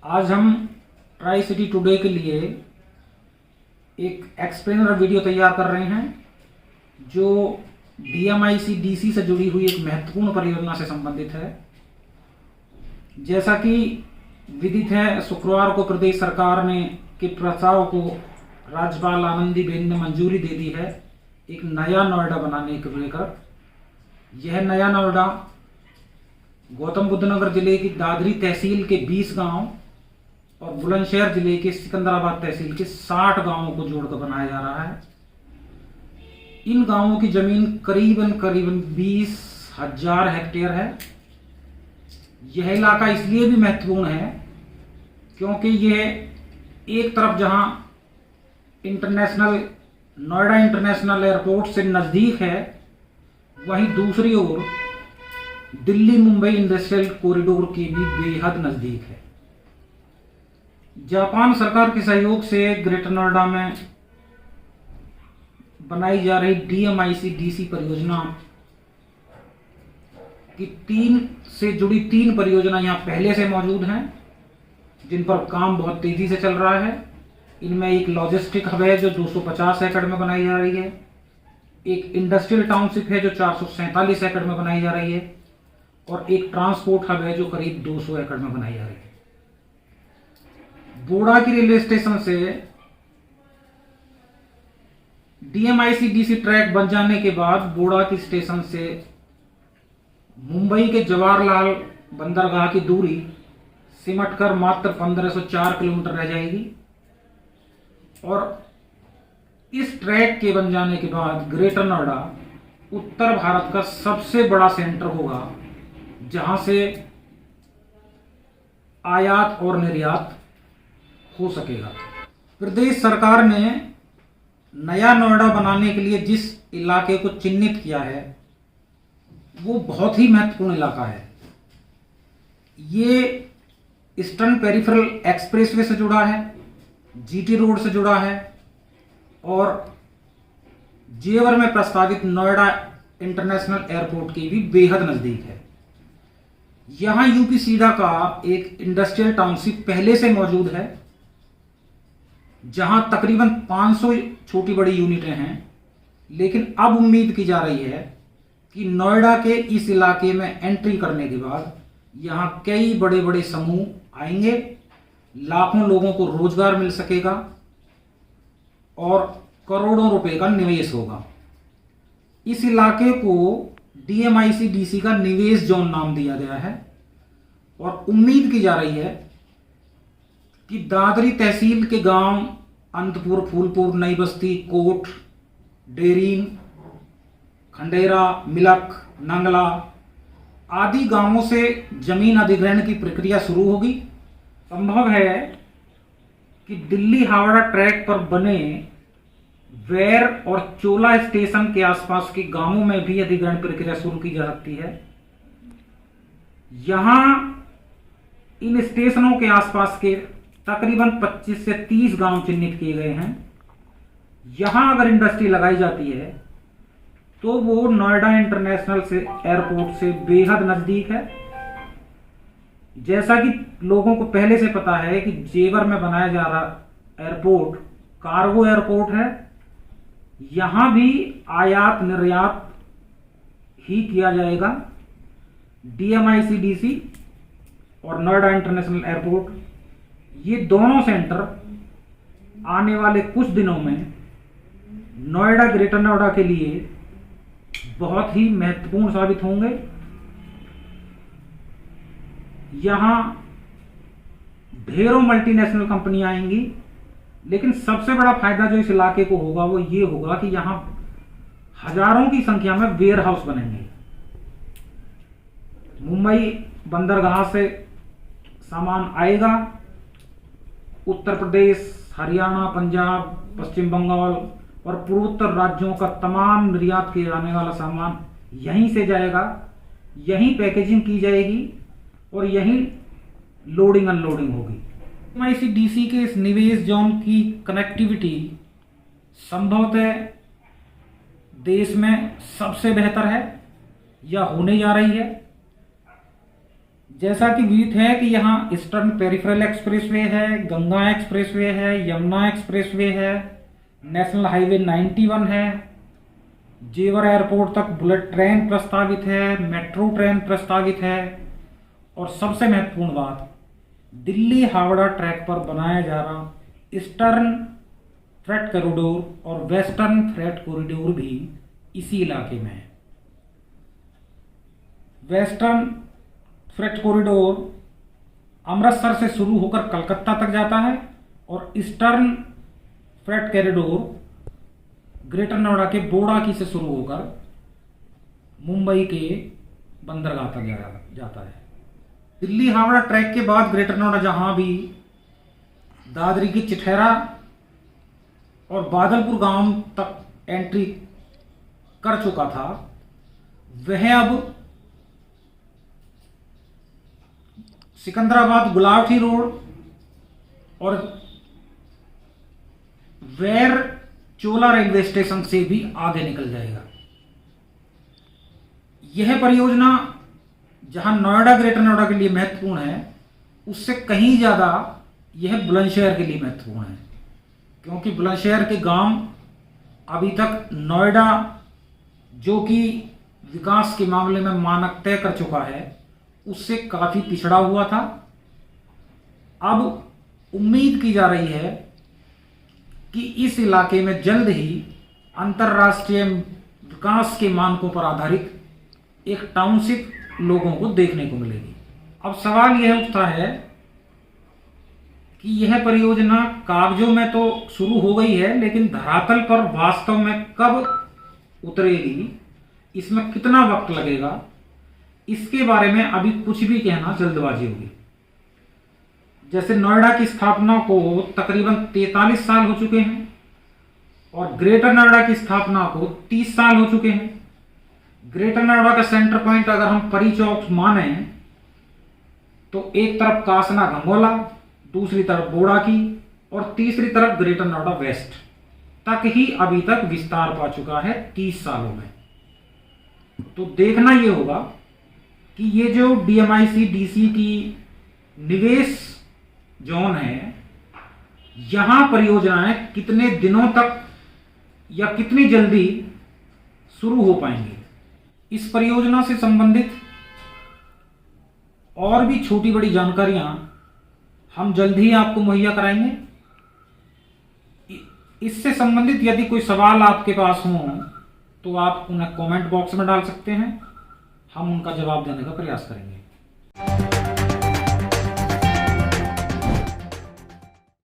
आज हम tri city today के लिए एक एक्सप्लेनर वीडियो तैयार कर रहे हैं जो DMIC-DC से जुड़ी हुई एक महत्वपूर्ण परियोजना से संबंधित है। जैसा कि विदित है, शुक्रवार को प्रदेश सरकार ने के प्रस्ताव को राज्यपाल आनंदीबेन ने मंजूरी दे दी है एक नया नोएडा बनाने को लेकर। यह नया नोएडा गौतम बुद्ध नगर जिले की दादरी तहसील के 20 गांव और बुलंदशहर जिले के सिकंदराबाद तहसील के 60 गांवों को जोड़कर बनाया जा रहा है। इन गांवों की जमीन करीबन 20,000 हेक्टेयर है। यह इलाका इसलिए भी महत्वपूर्ण है क्योंकि यह एक तरफ जहां नोएडा इंटरनेशनल एयरपोर्ट से नज़दीक है, वहीं दूसरी ओर दिल्ली मुंबई इंडस्ट्रियल कॉरिडोर के भी बेहद नज़दीक है। जापान सरकार के सहयोग से ग्रेटर नोएडा में बनाई जा रही DMIC-DC परियोजना की 3 परियोजना यहाँ पहले से मौजूद हैं, जिन पर काम बहुत तेजी से चल रहा है। इनमें एक लॉजिस्टिक हब है जो 250 एकड़ में बनाई जा रही है, एक इंडस्ट्रियल टाउनशिप है जो 447 एकड़ में बनाई जा रही है, और एक ट्रांसपोर्ट हब है जो करीब 200 एकड़ में बनाई जा रही है। बोड़ा की रेलवे स्टेशन से DMIC-DC ट्रैक बन जाने के बाद बोड़ा की स्टेशन से मुंबई के जवाहरलाल बंदरगाह की दूरी सिमटकर मात्र 1504 किलोमीटर रह जाएगी। और इस ट्रैक के बन जाने के बाद ग्रेटर नोएडा उत्तर भारत का सबसे बड़ा सेंटर होगा, जहां से आयात और निर्यात हो सकेगा। प्रदेश सरकार ने नया नोएडा बनाने के लिए जिस इलाके को चिन्हित किया है वो बहुत ही महत्वपूर्ण इलाका है। ये ईस्टर्न पेरिफेरल एक्सप्रेसवे से जुड़ा है, GT रोड से जुड़ा है, और जेवर में प्रस्तावित नोएडा इंटरनेशनल एयरपोर्ट के भी बेहद नजदीक है। यहां यूपी सीडा का एक इंडस्ट्रियल टाउनशिप पहले से मौजूद है, जहां तकरीबन 500 छोटी बड़ी यूनिटें हैं। लेकिन अब उम्मीद की जा रही है कि नोएडा के इस इलाके में एंट्री करने के बाद यहां कई बड़े बड़े समूह आएंगे, लाखों लोगों को रोजगार मिल सकेगा और करोड़ों रुपए का निवेश होगा। इस इलाके को DMIC-DC का निवेश जोन नाम दिया गया है और उम्मीद की जा रही है कि दादरी तहसील के गांव अंतपुर, फूलपुर, नई बस्ती, कोट, डेरीन, खंडेरा, मिलक, नंगला आदि गांवों से जमीन अधिग्रहण की प्रक्रिया शुरू होगी। संभव है कि दिल्ली हावड़ा ट्रैक पर बने वेर और चोला स्टेशन के आसपास के गांवों में भी अधिग्रहण प्रक्रिया शुरू की जा सकती है। यहां इन स्टेशनों के आसपास के तकरीबन 25 से 30 गांव चिन्हित किए गए हैं। यहां अगर इंडस्ट्री लगाई जाती है तो वो नोएडा इंटरनेशनल से एयरपोर्ट से बेहद नजदीक है। जैसा कि लोगों को पहले से पता है कि जेवर में बनाया जा रहा एयरपोर्ट कार्गो एयरपोर्ट है। यहां भी आयात निर्यात ही किया जाएगा। DMIC-DC और नोएडा इंटरनेशनल एयरपोर्ट, ये दोनों सेंटर आने वाले कुछ दिनों में नोएडा, ग्रेटर नोएडा के लिए बहुत ही महत्वपूर्ण साबित होंगे। यहां ढेरों मल्टीनेशनल कंपनियां आएंगी, लेकिन सबसे बड़ा फायदा जो इस इलाके को होगा वो ये होगा कि यहां हजारों की संख्या में वेयर हाउस बनेंगे। मुंबई बंदरगाह से सामान आएगा, उत्तर प्रदेश, हरियाणा, पंजाब, पश्चिम बंगाल और पूर्वोत्तर राज्यों का तमाम निर्यात किया जाने वाला सामान यहीं से जाएगा, यहीं पैकेजिंग की जाएगी और यहीं लोडिंग अनलोडिंग होगी। DMIC-DC के इस निवेश जोन की कनेक्टिविटी संभवतः देश में सबसे बेहतर है या होने जा रही है। जैसा कि विदित है कि यहाँ ईस्टर्न पेरिफेरल एक्सप्रेसवे है, गंगा एक्सप्रेसवे है, यमुना एक्सप्रेसवे है, नेशनल हाईवे 91 है, जेवर एयरपोर्ट तक बुलेट ट्रेन प्रस्तावित है, मेट्रो ट्रेन प्रस्तावित है, और सबसे महत्वपूर्ण बात, दिल्ली हावड़ा ट्रैक पर बनाया जा रहा ईस्टर्न फ्रेट कॉरिडोर और वेस्टर्न फ्रेट कॉरिडोर भी इसी इलाके में है। वेस्टर्न फ्रेट कॉरिडोर अमृतसर से शुरू होकर कलकत्ता तक जाता है और eastern freight corridor greater Noida के बोड़ाकी से शुरू होकर मुंबई के बंदरगाह तक जाता है। दिल्ली हावड़ा ट्रैक के बाद ग्रेटर नोएडा जहां भी दादरी की चिठैरा और बादलपुर गांव तक एंट्री कर चुका था, वह अब सिकंदराबाद गुलावटी रोड और वेर चोला रेलवे स्टेशन से भी आगे निकल जाएगा। यह परियोजना जहां नोएडा ग्रेटर नोएडा के लिए महत्वपूर्ण है, उससे कहीं ज्यादा यह बुलंदशहर के लिए महत्वपूर्ण है, क्योंकि बुलंदशहर के गांव अभी तक नोएडा, जो कि विकास के मामले में मानक तय कर चुका है, उससे काफी पिछड़ा हुआ था। अब उम्मीद की जा रही है कि इस इलाके में जल्द ही अंतर्राष्ट्रीय विकास के मानकों पर आधारित एक टाउनशिप लोगों को देखने को मिलेगी। अब सवाल यह उठता है कि यह परियोजना कागजों में तो शुरू हो गई है, लेकिन धरातल पर वास्तव में कब उतरेगी, इसमें कितना वक्त लगेगा, इसके बारे में अभी कुछ भी कहना जल्दबाजी होगी। जैसे नोएडा की स्थापना को तकरीबन 43 साल हो चुके हैं और ग्रेटर नोएडा की स्थापना को 30 साल हो चुके हैं। ग्रेटर नोएडा का सेंटर पॉइंट अगर हम परी चौक माने तो एक तरफ कासना गंगोला, दूसरी तरफ बोड़ाकी और तीसरी तरफ ग्रेटर नोएडा वेस्ट तक ही अभी तक विस्तार पा चुका है 30 सालों में। तो देखना यह होगा कि ये जो डीएमआईसी डीसी की निवेश जोन है, यहां परियोजनाएं कितने दिनों तक या कितनी जल्दी शुरू हो पाएंगी। इस परियोजना से संबंधित और भी छोटी बड़ी जानकारियां हम जल्द ही आपको मुहैया कराएंगे। इससे संबंधित यदि कोई सवाल आपके पास हो तो आप उन्हें कमेंट बॉक्स में डाल सकते हैं, हम उनका जवाब देने का प्रयास करेंगे।